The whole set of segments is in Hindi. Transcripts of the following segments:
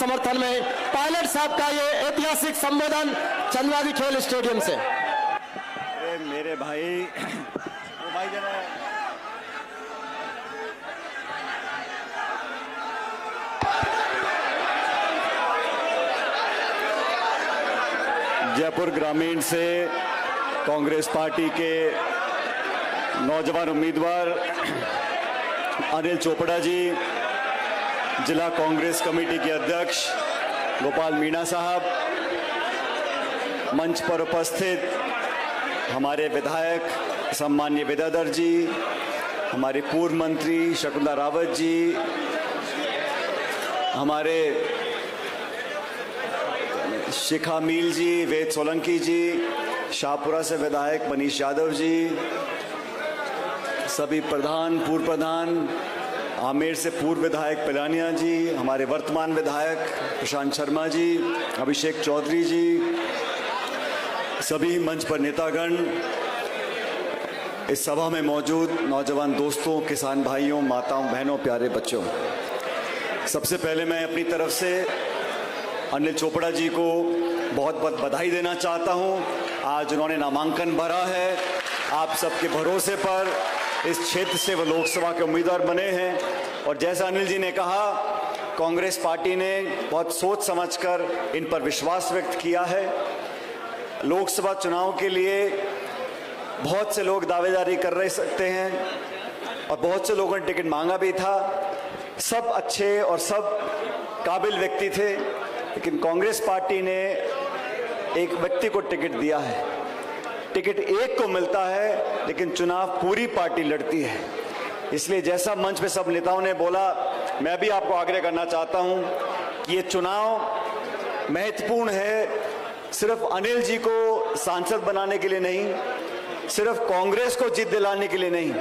समर्थन में पायलट साहब का ये ऐतिहासिक संबोधन चंदवादी खेल स्टेडियम से। मेरे भाई वो भाई जरा जयपुर ग्रामीण से कांग्रेस पार्टी के नौजवान उम्मीदवार अनिल चोपड़ा जी, जिला कांग्रेस कमेटी के अध्यक्ष गोपाल मीणा साहब, मंच पर उपस्थित हमारे विधायक सम्माननीय विद्याधर जी, हमारे पूर्व मंत्री शकुंतला रावत जी, हमारे शिखा मील जी, वेद सोलंकी जी, शाहपुरा से विधायक मनीष यादव जी, सभी प्रधान, पूर्व प्रधान, आमेर से पूर्व विधायक पिलानिया जी, हमारे वर्तमान विधायक प्रशांत शर्मा जी, अभिषेक चौधरी जी, सभी मंच पर नेतागण, इस सभा में मौजूद नौजवान दोस्तों, किसान भाइयों, माताओं, बहनों, प्यारे बच्चों, सबसे पहले मैं अपनी तरफ से अनिल चोपड़ा जी को बहुत बहुत बधाई देना चाहता हूं। आज उन्होंने नामांकन भरा है। आप सबके भरोसे पर इस क्षेत्र से वो लोकसभा के उम्मीदवार बने हैं और जैसा अनिल जी ने कहा, कांग्रेस पार्टी ने बहुत सोच समझकर इन पर विश्वास व्यक्त किया है। लोकसभा चुनाव के लिए बहुत से लोग दावेदारी कर रहे सकते हैं और बहुत से लोगों ने टिकट मांगा भी था। सब अच्छे और सब काबिल व्यक्ति थे, लेकिन कांग्रेस पार्टी ने एक व्यक्ति को टिकट दिया है। टिकट एक को मिलता है, लेकिन चुनाव पूरी पार्टी लड़ती है। इसलिए जैसा मंच पे सब नेताओं ने बोला, मैं भी आपको आग्रह करना चाहता हूं कि ये चुनाव महत्वपूर्ण है, सिर्फ अनिल जी को सांसद बनाने के लिए नहीं, सिर्फ कांग्रेस को जीत दिलाने के लिए नहीं,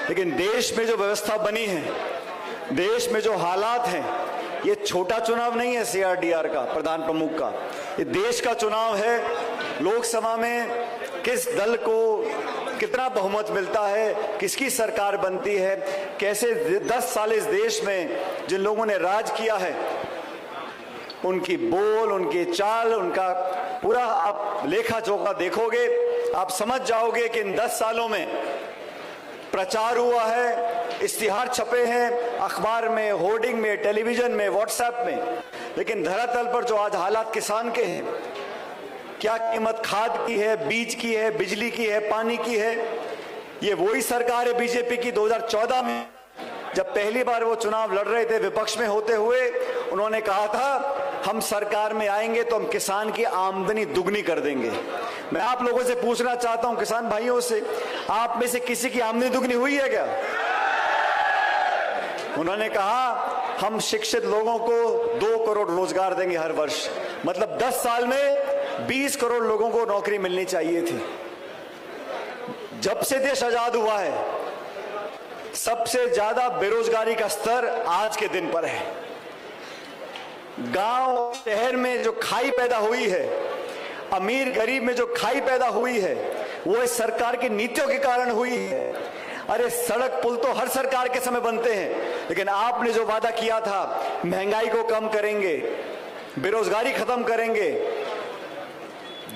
लेकिन देश में जो व्यवस्था बनी है, देश में जो हालात हैं, ये छोटा चुनाव नहीं है CRDR का, प्रधान प्रमुख का, ये देश का चुनाव है। लोकसभा में किस दल को कितना बहुमत मिलता है, किसकी सरकार बनती है, कैसे 10 साल इस देश में जिन लोगों ने राज किया है, उनकी बोल, उनकी चाल, उनका पूरा आप लेखा जोखा देखोगे, आप समझ जाओगे कि इन 10 सालों में प्रचार हुआ है, इश्तिहार छपे हैं अखबार में, होर्डिंग में, टेलीविजन में, व्हाट्सएप में, लेकिन धरातल पर जो आज हालात किसान के हैं, क्या कीमत खाद की है, बीज की है, बिजली की है, पानी की है, ये वही सरकार है बीजेपी की 2014 में जब पहली बार वो चुनाव लड़ रहे थे विपक्ष में होते हुए, उन्होंने कहा था हम सरकार में आएंगे तो हम किसान की आमदनी दुगनी कर देंगे। मैं आप लोगों से पूछना चाहता हूं, किसान भाइयों से, आप में से किसी की आमदनी दुगनी हुई है क्या? उन्होंने कहा हम शिक्षित लोगों को 2 करोड़ रोजगार देंगे हर वर्ष, मतलब 10 साल में 20 करोड़ लोगों को नौकरी मिलनी चाहिए थी। जब से देश आजाद हुआ है, सबसे ज्यादा बेरोजगारी का स्तर आज के दिन पर है। गांव शहर में जो खाई पैदा हुई है, अमीर गरीब में जो खाई पैदा हुई है, वो इस सरकार की नीतियों के कारण हुई है। अरे सड़क पुल तो हर सरकार के समय बनते हैं, लेकिन आपने जो वादा किया था महंगाई को कम करेंगे, बेरोजगारी खत्म करेंगे,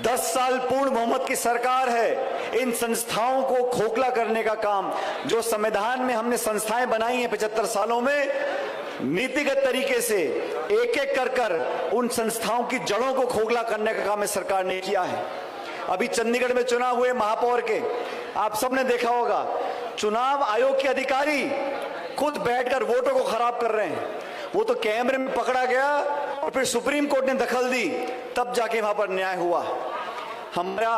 10 साल पूर्ण बहुमत की सरकार है। इन संस्थाओं को खोखला करने का काम, जो संविधान में हमने संस्थाएं बनाई हैं 75 सालों में, नीतिगत तरीके से एक एक कर उन संस्थाओं की जड़ों को खोखला करने का काम इस सरकार ने किया है। अभी चंडीगढ़ में चुनाव हुए महापौर के, आप सबने देखा होगा, चुनाव आयोग के अधिकारी खुद बैठकर वोटों को खराब कर रहे हैं। वो तो कैमरे में पकड़ा गया और फिर सुप्रीम कोर्ट ने दखल दी, तब जाके वहां पर न्याय हुआ। हमारा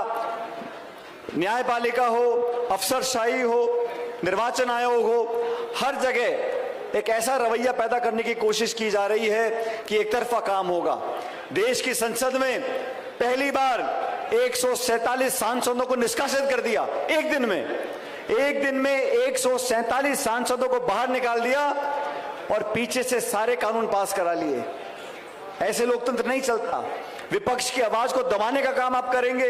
न्यायपालिका हो, अफसरशाही हो, निर्वाचन आयोग हो, हर जगह एक ऐसा रवैया पैदा करने की कोशिश की जा रही है कि एक तरफा काम होगा। देश की संसद में पहली बार 147 सांसदों को निष्कासित कर दिया। एक दिन में 147 सांसदों को बाहर निकाल दिया और पीछे से सारे कानून पास करा लिए। ऐसे लोकतंत्र नहीं चलता। विपक्ष की आवाज को दबाने का काम आप करेंगे,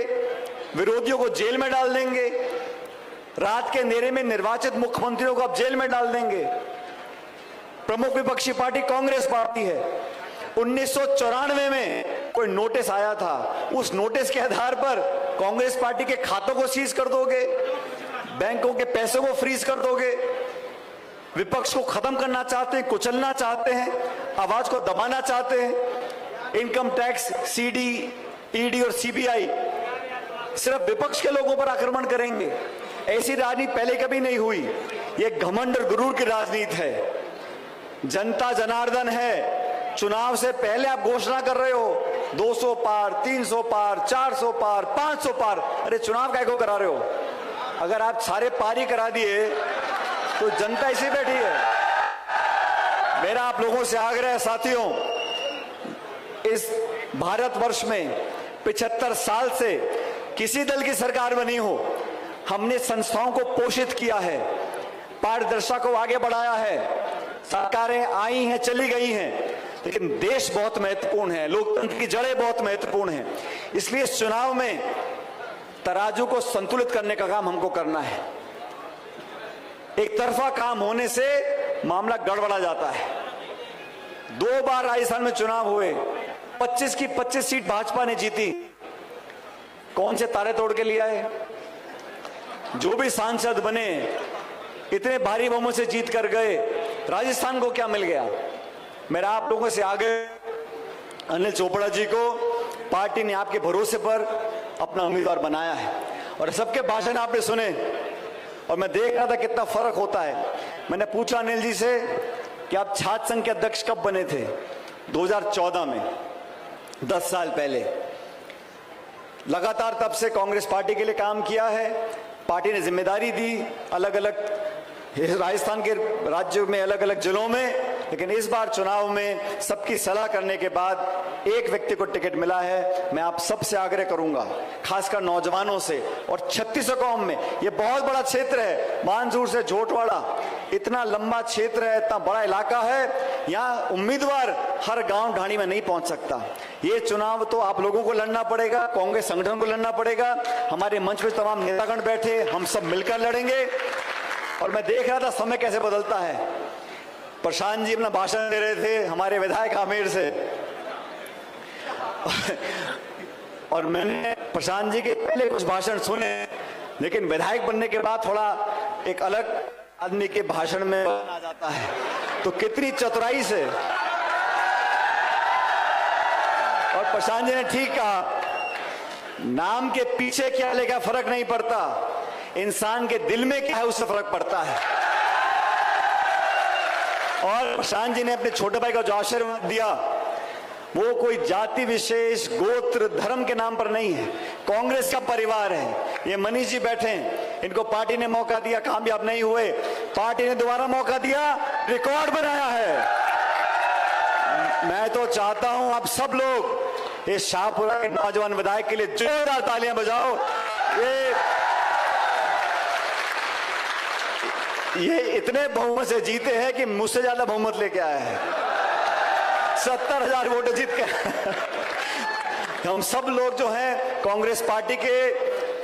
विरोधियों को जेल में डाल देंगे, रात के अंधेरे में निर्वाचित मुख्यमंत्रियों को आप जेल में डाल देंगे। प्रमुख विपक्षी पार्टी कांग्रेस पार्टी है। 1994 में कोई नोटिस आया था, उस नोटिस के आधार पर कांग्रेस पार्टी के खातों को सीज कर दोगे, बैंकों के पैसों को फ्रीज कर दोगे, विपक्ष को खत्म करना चाहते हैं, कुचलना चाहते हैं, आवाज को दबाना चाहते हैं। इनकम टैक्स, सीडी, ईडी और सीबीआई सिर्फ विपक्ष के लोगों पर आक्रमण करेंगे। ऐसी राजनीति पहले कभी नहीं हुई। ये घमंड और गुरूर की राजनीति है। जनता जनार्दन है। चुनाव से पहले आप घोषणा कर रहे हो 200 पार, 300 पार, 400 पार, 500 पार। अरे चुनाव काय को करा रहे हो? अगर आप सारे पार ही करा दिए तो जनता इसी बैठी है। मेरा आप लोगों से आग्रह है साथियों, इस भारतवर्ष में 75 साल से किसी दल की सरकार बनी हो, हमने संस्थाओं को पोषित किया है, पारदर्शिता को आगे बढ़ाया है, सरकारें आई हैं, चली गई हैं, लेकिन देश बहुत महत्वपूर्ण है, लोकतंत्र की जड़ें बहुत महत्वपूर्ण हैं। इसलिए इस चुनाव में तराजू को संतुलित करने का काम हमको करना है। एक तरफा काम होने से मामला गड़बड़ा जाता है। 2 बार राजस्थान में चुनाव हुए, 25 की 25 सीट भाजपा ने जीती। कौन से तारे तोड़ के लिया है? जो भी सांसद बने इतने भारी बहुमत से जीत कर गए, राजस्थान को क्या मिल गया? मेरा आप लोगों से आगे, अनिल चोपड़ा जी को पार्टी ने आपके भरोसे पर अपना उम्मीदवार बनाया है और सबके भाषण आपने सुने और मैं देख रहा था कितना फर्क होता है। मैंने पूछा अनिल जी से कि आप छात्र संघ के अध्यक्ष कब बने थे? 2014 में, 10 साल पहले। लगातार तब से कांग्रेस पार्टी के लिए काम किया है। पार्टी ने जिम्मेदारी दी अलग अलग राजस्थान के राज्यों में, अलग अलग जिलों में, लेकिन इस बार चुनाव में सबकी सलाह करने के बाद एक व्यक्ति को टिकट मिला है। मैं आप सबसे आग्रह करूंगा, खासकर नौजवानों से और 3600 कौम में, ये बहुत बड़ा क्षेत्र है, मानसूर से झोटवाड़ा, इतना लंबा क्षेत्र है, इतना बड़ा इलाका है, यहाँ उम्मीदवार हर गांव ढाणी में नहीं पहुंच सकता। ये चुनाव तो आप लोगों को लड़ना पड़ेगा, कांग्रेस संगठन को लड़ना पड़ेगा। हमारे मंच पे तमाम नेतागण बैठे, हम सब मिलकर लड़ेंगे। और मैं देख रहा था समय कैसे बदलता है। प्रशांत जी अपना भाषण दे रहे थे हमारे विधायक आमेर से और मैंने प्रशांत जी के पहले कुछ भाषण सुने, लेकिन विधायक बनने के बाद थोड़ा एक अलग आदमी के भाषण में आ जाता है। तो कितनी चतुराई से, और प्रशांत जी ने ठीक कहा, नाम के पीछे क्या लेगा फर्क नहीं पड़ता, इंसान के दिल में क्या है उससे फर्क पड़ता है। और प्रशांत जी ने अपने छोटे भाई का जो आशीर्वाद दिया, वो कोई जाति विशेष, गोत्र, धर्म के नाम पर नहीं है, कांग्रेस का परिवार है। ये मनीष जी बैठे हैं, इनको पार्टी ने मौका दिया, कामयाब नहीं हुए, पार्टी ने दोबारा मौका दिया, रिकॉर्ड बनाया है। मैं तो चाहता हूं आप सब लोग इस शाहपुरा के नौजवान विधायक के लिए जोरदार तालियां बजाओ। ये इतने बहुमत से जीते हैं कि मुझसे ज्यादा बहुमत लेके आए हैं, 70,000 वोट जीत के। हम सब लोग जो हैं कांग्रेस पार्टी के,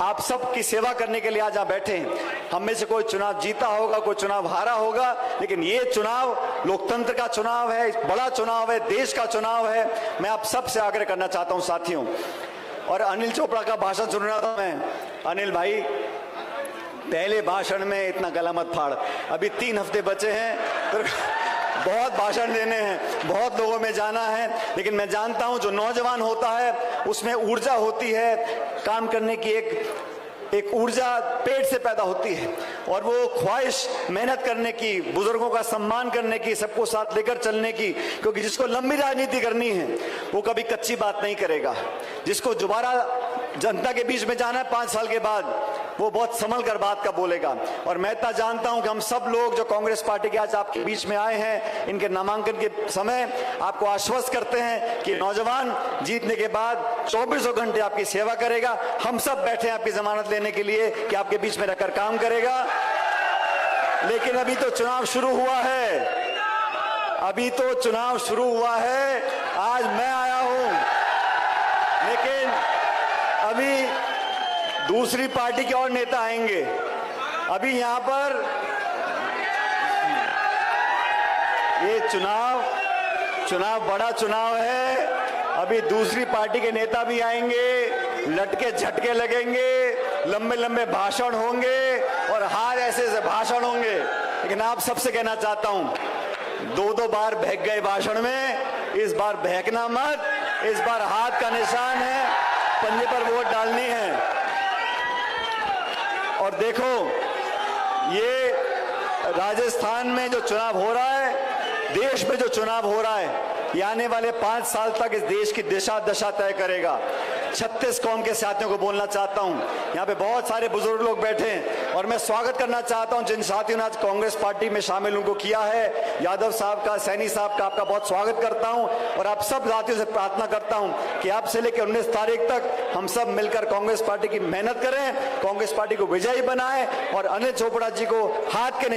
आप सब की सेवा करने के लिए आज यहाँ बैठे हैं। हम में से कोई चुनाव जीता होगा, कोई चुनाव हारा होगा, लेकिन ये चुनाव लोकतंत्र का चुनाव है, बड़ा चुनाव है, देश का चुनाव है। मैं आप सब से आग्रह करना चाहता हूं साथियों। और अनिल चोपड़ा का भाषण सुन रहा था मैं। अनिल भाई, पहले भाषण में इतना गला मत फाड़, अभी 3 हफ्ते बचे हैं, तो बहुत भाषण देने हैं, बहुत लोगों में जाना है, लेकिन मैं जानता हूं जो नौजवान होता है उसमें ऊर्जा होती है, काम करने की एक ऊर्जा पेट से पैदा होती है, और वो ख्वाहिश मेहनत करने की, बुजुर्गों का सम्मान करने की, सबको साथ लेकर चलने की। क्योंकि जिसको लंबी राजनीति करनी है वो कभी कच्ची बात नहीं करेगा। जिसको दोबारा जनता के बीच में जाना है 5 साल के बाद, वो बहुत संभल कर बात का बोलेगा। और मैं इतना जानता हूं कि हम सब लोग जो कांग्रेस पार्टी के आज आपके बीच में आए हैं, इनके नामांकन के समय आपको आश्वस्त करते हैं कि नौजवान जीतने के बाद 24 घंटे आपकी सेवा करेगा। हम सब बैठे हैं आपकी जमानत लेने के लिए कि आपके बीच में रहकर काम करेगा। लेकिन अभी तो चुनाव शुरू हुआ है, अभी तो चुनाव शुरू हुआ है। आज मैं आया हूं, लेकिन अभी दूसरी पार्टी के और नेता आएंगे। अभी यहां पर ये चुनाव चुनाव बड़ा चुनाव है। अभी दूसरी पार्टी के नेता भी आएंगे, लटके झटके लगेंगे, लंबे लंबे भाषण होंगे और हार ऐसे ऐसे भाषण होंगे। लेकिन आप सबसे कहना चाहता हूं, दो बार बहक गए भाषण में, इस बार बहकना मत। इस बार हाथ का निशान है, पंजे पर वोट डालनी है। और देखो, ये राजस्थान में जो चुनाव हो रहा है, देश में जो चुनाव हो रहा है, ये आने वाले 5 साल तक इस देश की दिशा दशा तय करेगा। 36 कौम के साथियों को बोलना चाहता हूं, यहाँ पे बहुत सारे बुजुर्ग लोग बैठे हैं और मैं स्वागत करना चाहता हूं जिन साथियों ने आज कांग्रेस पार्टी में शामिल उनको किया है। यादव साहब का, सैनी साहब का आपका बहुत स्वागत करता हूं और आप सब साथियों से प्रार्थना करता हूं कि आप से लेकर 19 तारीख तक हम सब मिलकर कांग्रेस पार्टी की मेहनत करें, कांग्रेस पार्टी को विजयी बनाएं और अनिल चोपड़ा जी को हाथ के